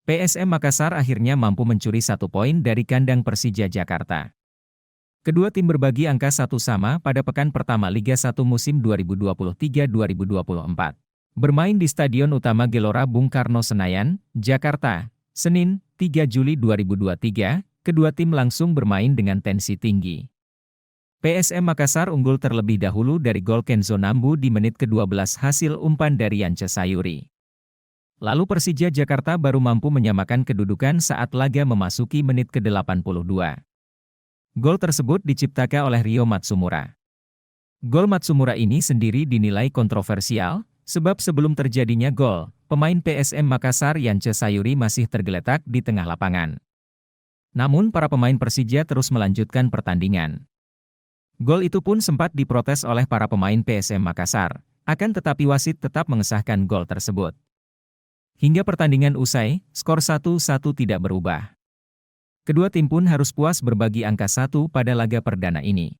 PSM Makassar akhirnya mampu mencuri 1 poin dari kandang Persija Jakarta. Kedua tim berbagi angka 1 sama pada pekan pertama Liga 1 musim 2023-2024. Bermain di Stadion Utama Gelora Bung Karno Senayan, Jakarta, Senin, 3 Juli 2023, kedua tim langsung bermain dengan tensi tinggi. PSM Makassar unggul terlebih dahulu dari gol Kenzo Nambu di menit ke-12 hasil umpan dari Yance Sayuri. Lalu Persija Jakarta baru mampu menyamakan kedudukan saat laga memasuki menit ke-82. Gol tersebut diciptakan oleh Rio Matsumura. Gol Matsumura ini sendiri dinilai kontroversial, sebab sebelum terjadinya gol, pemain PSM Makassar Yance Sayuri masih tergeletak di tengah lapangan. Namun para pemain Persija terus melanjutkan pertandingan. Gol itu pun sempat diprotes oleh para pemain PSM Makassar, akan tetapi wasit tetap mengesahkan gol tersebut. Hingga pertandingan usai, skor 1-1 tidak berubah. Kedua tim pun harus puas berbagi angka 1 pada laga perdana ini.